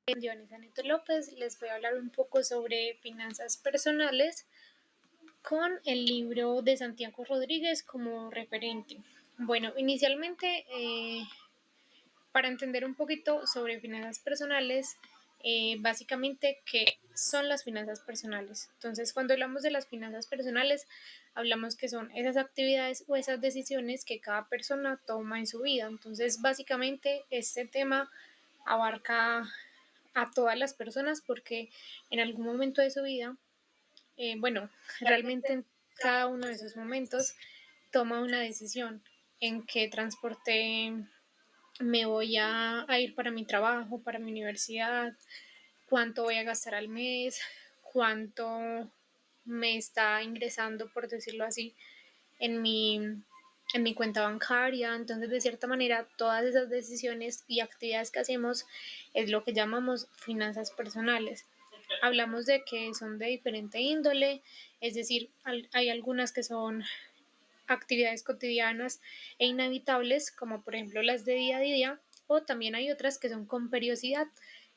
Dionisa Neto López, les voy a hablar un poco sobre finanzas personales con el libro de Santiago Rodríguez como referente. Bueno, inicialmente, para entender un poquito sobre finanzas personales, básicamente, ¿qué son las finanzas personales? Entonces, cuando hablamos de las finanzas personales, hablamos que son esas actividades o esas decisiones que cada persona toma en su vida. Entonces, básicamente, este tema abarca a todas las personas porque en algún momento de su vida, bueno, realmente en cada uno de esos momentos toma una decisión en qué transporte me voy a ir para mi trabajo, para mi universidad, cuánto voy a gastar al mes, cuánto me está ingresando, por decirlo así, en mi cuenta bancaria. Entonces, de cierta manera, todas esas decisiones y actividades que hacemos es lo que llamamos finanzas personales. Hablamos de que son de diferente índole, es decir, hay algunas que son actividades cotidianas e inevitables, como por ejemplo las de día a día, o también hay otras que son con periodicidad,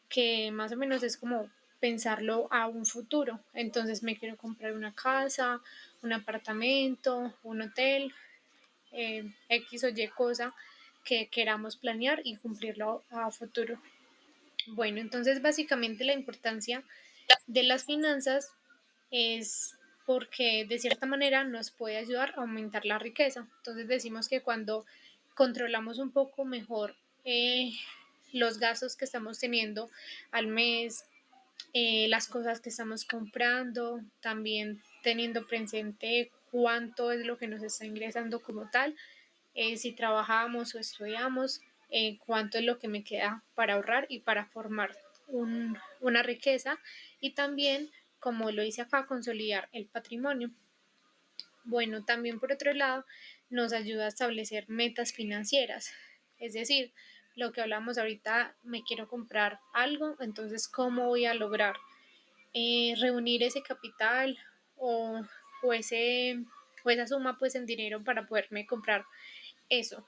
que más o menos es como pensarlo a un futuro. Entonces me quiero comprar una casa, un apartamento, un hotel, X o Y cosa que queramos planear y cumplirlo a futuro. Bueno, entonces básicamente la importancia de las finanzas es porque de cierta manera nos puede ayudar a aumentar la riqueza. Entonces decimos que cuando controlamos un poco mejor los gastos que estamos teniendo al mes, las cosas que estamos comprando, también teniendo presente cuánto es lo que nos está ingresando como tal, si trabajamos o estudiamos, cuánto es lo que me queda para ahorrar y para formar una riqueza, y también, como lo hice acá, consolidar el patrimonio. Bueno, también por otro lado, nos ayuda a establecer metas financieras, es decir, lo que hablamos ahorita, me quiero comprar algo, entonces, ¿cómo voy a lograr reunir ese capital o, o, ese, o esa suma pues en dinero para poderme comprar eso?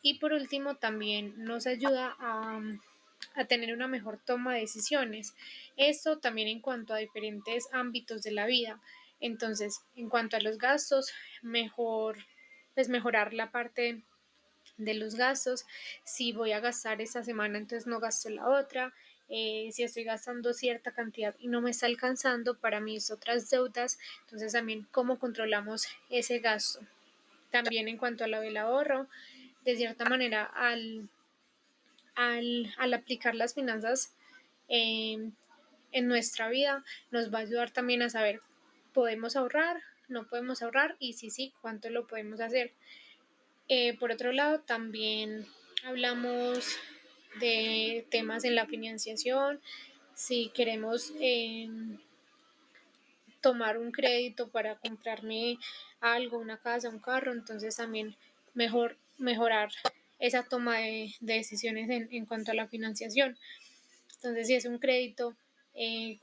Y por último, también nos ayuda a tener una mejor toma de decisiones. Esto también en cuanto a diferentes ámbitos de la vida. Entonces, en cuanto a los gastos, mejor, pues mejorar la parte de los gastos. Si voy a gastar esta semana, entonces no gasto la otra. Si estoy gastando cierta cantidad y no me está alcanzando para mis otras deudas, entonces también cómo controlamos ese gasto. También en cuanto a lo del ahorro, de cierta manera, al aplicar las finanzas eh, en nuestra vida, nos va a ayudar también a saber, ¿podemos ahorrar? ¿No podemos ahorrar? Y si sí, ¿cuánto lo podemos hacer? Por otro lado, también hablamos de temas en la financiación, si queremos tomar un crédito para comprarme algo, una casa, un carro, entonces también mejorar esa toma de decisiones en cuanto a la financiación. Entonces, si es un crédito,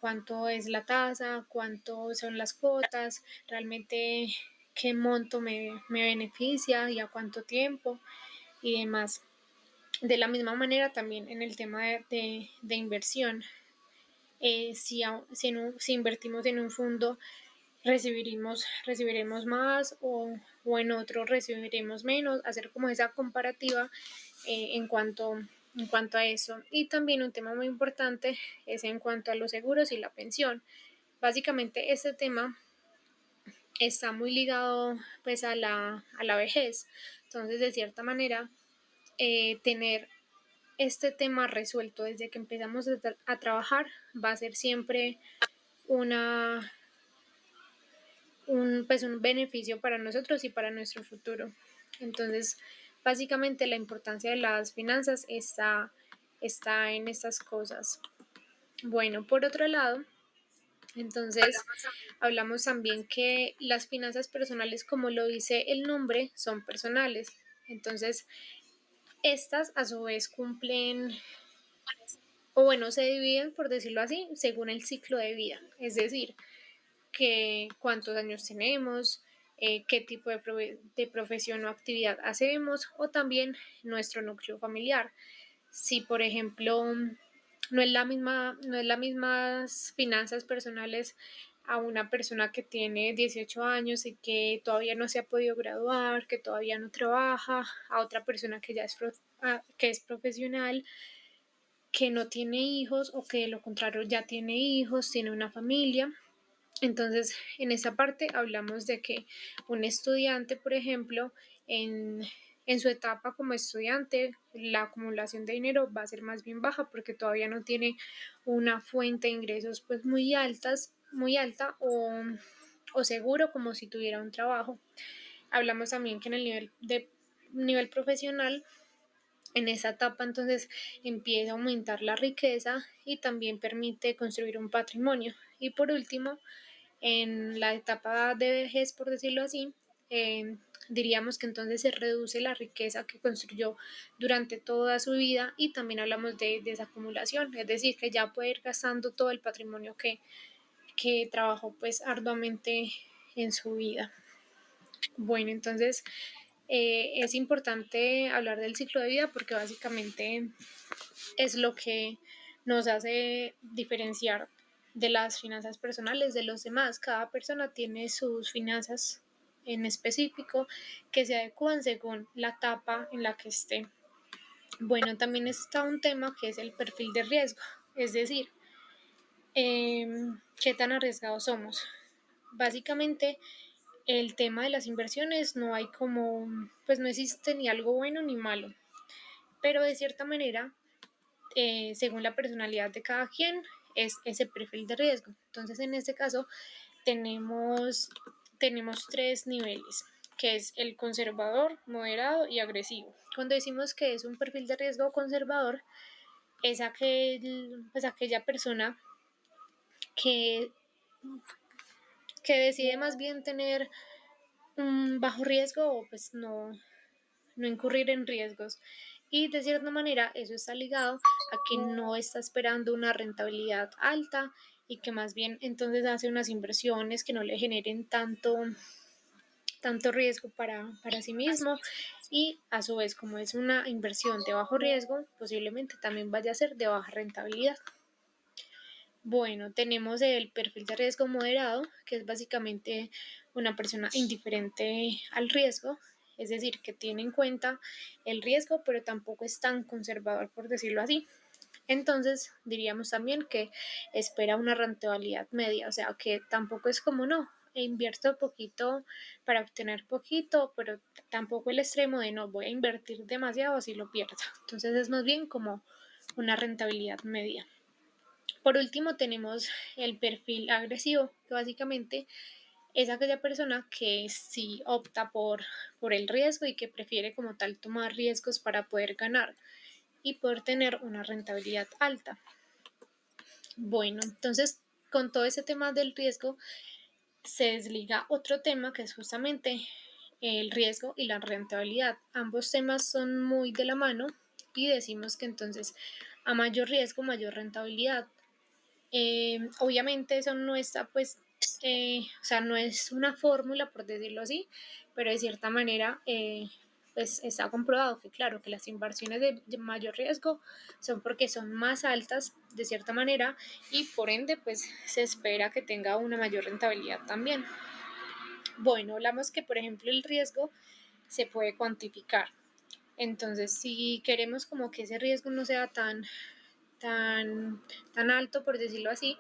cuánto es la tasa, cuánto son las cuotas, realmente qué monto me beneficia y a cuánto tiempo y demás. De la misma manera, también en el tema de inversión, si invertimos en un fondo, recibiremos más o en otro recibiremos menos, hacer como esa comparativa en cuanto a eso. Y también un tema muy importante es en cuanto a los seguros y la pensión. Básicamente este tema está muy ligado pues a la vejez. Entonces, de cierta manera, tener este tema resuelto desde que empezamos a trabajar va a ser siempre una un beneficio para nosotros y para nuestro futuro. Entonces, básicamente la importancia de las finanzas está en estas cosas. Bueno, por otro lado, entonces hablamos también que las finanzas personales, como lo dice el nombre, son personales. Entonces, estas a su vez cumplen, o bueno, se dividen, por decirlo así, según el ciclo de vida. Es decir, que cuántos años tenemos, qué tipo de profesión o actividad hacemos, o también nuestro núcleo familiar. Si, por ejemplo, no es la mismas finanzas personales a una persona que tiene 18 años y que todavía no se ha podido graduar, que todavía no trabaja, a otra persona que ya que es profesional, que no tiene hijos o que de lo contrario ya tiene hijos, tiene una familia. Entonces, en esa parte hablamos de que un estudiante, por ejemplo, en su etapa como estudiante, la acumulación de dinero va a ser más bien baja porque todavía no tiene una fuente de ingresos pues muy alta o seguro como si tuviera un trabajo. Hablamos también que en el nivel profesional, en esa etapa entonces empieza a aumentar la riqueza y también permite construir un patrimonio. Y por último, en la etapa de vejez, por decirlo así, diríamos que entonces se reduce la riqueza que construyó durante toda su vida y también hablamos de desacumulación, es decir, que ya puede ir gastando todo el patrimonio que trabajó pues arduamente en su vida. Bueno, entonces es importante hablar del ciclo de vida porque básicamente es lo que nos hace diferenciar de las finanzas personales de los demás. Cada persona tiene sus finanzas en específico que se adecuan según la etapa en la que esté. Bueno, también está un tema que es el perfil de riesgo, es decir, qué tan arriesgados somos. Básicamente, el tema de las inversiones no hay como, pues no existe ni algo bueno ni malo, pero de cierta manera según la personalidad de cada quien, es ese perfil de riesgo. Entonces, en este caso, tenemos, tenemos tres niveles, que es el conservador, moderado y agresivo. Cuando decimos que es un perfil de riesgo conservador, es pues aquella persona que, que decide más bien tener un bajo riesgo o pues no incurrir en riesgos. Y de cierta manera eso está ligado a que no está esperando una rentabilidad alta y que más bien entonces hace unas inversiones que no le generen tanto riesgo para sí mismo y a su vez como es una inversión de bajo riesgo posiblemente también vaya a ser de baja rentabilidad. Bueno, tenemos el perfil de riesgo moderado, que es básicamente una persona indiferente al riesgo, es decir, que tiene en cuenta el riesgo, pero tampoco es tan conservador, por decirlo así. Entonces, diríamos también que espera una rentabilidad media, o sea, que tampoco es como no, invierto poquito para obtener poquito, pero tampoco el extremo de no voy a invertir demasiado así lo pierdo. Entonces, es más bien como una rentabilidad media. Por último, tenemos el perfil agresivo, que básicamente es aquella persona que sí opta por el riesgo y que prefiere como tal tomar riesgos para poder ganar y poder tener una rentabilidad alta. Bueno, entonces con todo ese tema del riesgo se desliga otro tema que es justamente el riesgo y la rentabilidad. Ambos temas son muy de la mano y decimos que entonces a mayor riesgo, mayor rentabilidad. Obviamente eso no está pues, o sea, no es una fórmula por decirlo así, pero de cierta manera pues está comprobado que claro, que las inversiones de mayor riesgo son porque son más altas de cierta manera y por ende pues se espera que tenga una mayor rentabilidad también. Bueno, hablamos que por ejemplo el riesgo se puede cuantificar. Entonces, si queremos como que ese riesgo no sea tan alto, por decirlo así,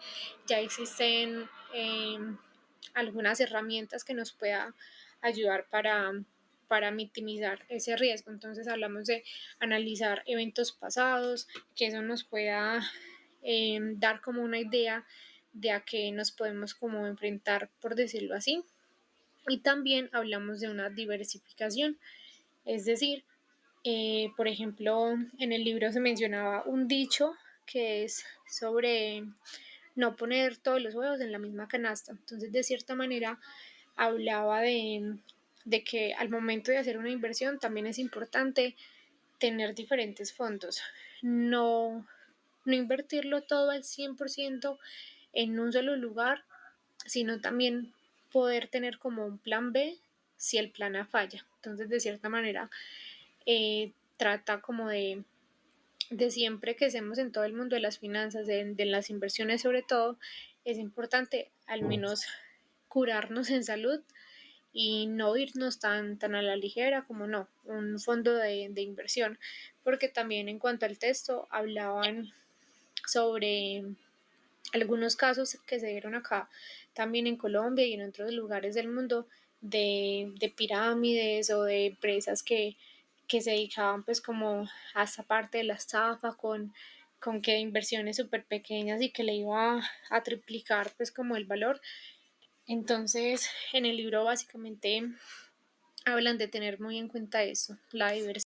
ya existen algunas herramientas que nos pueda ayudar para minimizar ese riesgo. Entonces hablamos de analizar eventos pasados, que eso nos pueda dar como una idea de a qué nos podemos como enfrentar, por decirlo así. Y también hablamos de una diversificación, es decir, por ejemplo, en el libro se mencionaba un dicho que es sobre no poner todos los huevos en la misma canasta. Entonces, de cierta manera, hablaba de que al momento de hacer una inversión también es importante tener diferentes fondos. No invertirlo todo al 100% en un solo lugar, sino también poder tener como un plan B si el plan A falla. Entonces, de cierta manera, trata como de siempre que estemos en todo el mundo de las finanzas, de las inversiones sobre todo, es importante al menos curarnos en salud y no irnos tan a la ligera como no, un fondo de inversión, porque también en cuanto al texto hablaban sobre algunos casos que se dieron acá, también en Colombia y en otros lugares del mundo, de pirámides o de empresas que se dedicaban pues como a esta parte de la estafa con que inversiones súper pequeñas y que le iba a triplicar pues como el valor. Entonces en el libro básicamente hablan de tener muy en cuenta eso, la diversión.